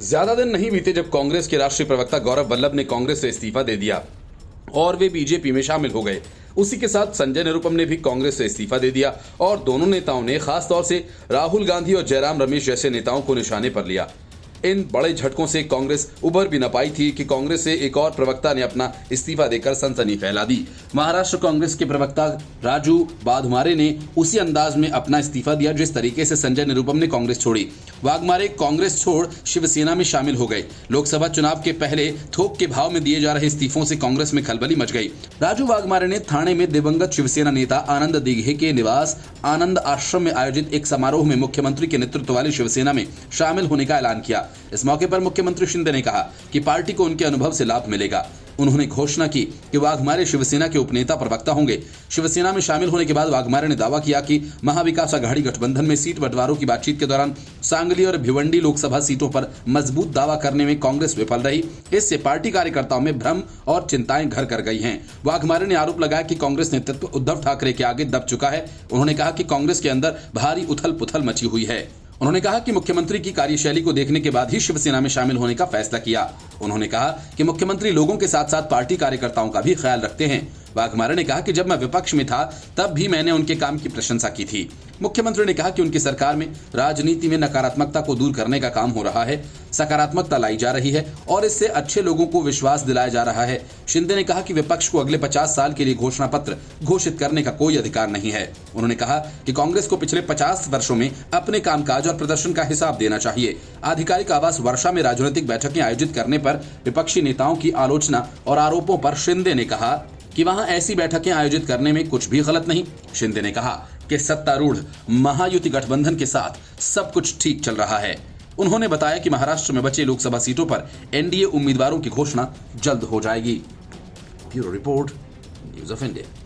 ज्यादा दिन नहीं बीते जब कांग्रेस के राष्ट्रीय प्रवक्ता गौरव वल्लभ ने कांग्रेस से इस्तीफा दे दिया और वे बीजेपी में शामिल हो गए। उसी के साथ संजय निरुपम ने भी कांग्रेस से इस्तीफा दे दिया और दोनों नेताओं ने खास तौर से राहुल गांधी और जयराम रमेश जैसे नेताओं को निशाने पर लिया। इन बड़े झटकों से कांग्रेस उभर भी न पाई थी कि कांग्रेस से एक और प्रवक्ता ने अपना इस्तीफा देकर सनसनी फैला दी। महाराष्ट्र कांग्रेस के प्रवक्ता राजू वाघमारे ने उसी अंदाज में अपना इस्तीफा दिया जिस तरीके से संजय निरुपम ने कांग्रेस छोड़ी। वाघमारे कांग्रेस छोड़ शिवसेना में शामिल हो गए। लोकसभा चुनाव के पहले थोक के भाव में दिए जा रहे इस्तीफों से कांग्रेस में खलबली मच गई। राजू वाघमारे ने थाने में दिवंगत शिवसेना नेता आनंद दिघे के निवास आनंद आश्रम में आयोजित एक समारोह में मुख्यमंत्री के नेतृत्व वाली शिवसेना में शामिल होने का ऐलान किया। इस मौके पर मुख्यमंत्री शिंदे ने कहा कि पार्टी को उनके अनुभव से लाभ मिलेगा। उन्होंने घोषणा की कि वाघमारे शिवसेना के उपनेता प्रवक्ता होंगे। शिवसेना में शामिल होने के बाद वाघमारे ने दावा किया कि महाविकास आघाड़ी गठबंधन में सीट बंटवारों की बातचीत के दौरान सांगली और भिवंडी लोकसभा सीटों पर मजबूत दावा करने में कांग्रेस विफल रही। इससे पार्टी कार्यकर्ताओं में भ्रम और चिंताएं घर कर गई हैं। वाघमारे ने आरोप लगाया कि कांग्रेस नेतृत्व उद्धव ठाकरे के आगे दब चुका है। उन्होंने कहा कि कांग्रेस के अंदर भारी उथल पुथल मची हुई है। उन्होंने कहा कि मुख्यमंत्री की कार्यशैली को देखने के बाद ही शिवसेना में शामिल होने का फैसला किया। उन्होंने कहा कि मुख्यमंत्री लोगों के साथ साथ पार्टी कार्यकर्ताओं का भी ख्याल रखते हैं। वाघमारे ने कहा कि जब मैं विपक्ष में था तब भी मैंने उनके काम की प्रशंसा की थी। मुख्यमंत्री ने कहा कि उनकी सरकार में राजनीति में नकारात्मकता को दूर करने का काम हो रहा है, सकारात्मकता लाई जा रही है और इससे अच्छे लोगों को विश्वास दिलाया जा रहा है। शिंदे ने कहा कि विपक्ष को अगले 50 साल के लिए घोषणा पत्र घोषित करने का कोई अधिकार नहीं है। उन्होंने कहा कि कांग्रेस को पिछले 50 वर्षों में अपने कामकाज और प्रदर्शन का हिसाब देना चाहिए। आधिकारिक आवास वर्षा में राजनीतिक बैठकें आयोजित करने पर विपक्षी नेताओं की आलोचना और आरोपों पर शिंदे ने कहा कि वहां ऐसी बैठकें आयोजित करने में कुछ भी गलत नहीं। शिंदे ने कहा कि सत्तारूढ़ महायुति गठबंधन के साथ सब कुछ ठीक चल रहा है। उन्होंने बताया कि महाराष्ट्र में बचे लोकसभा सीटों पर एनडीए उम्मीदवारों की घोषणा जल्द हो जाएगी। Bureau report, news of India.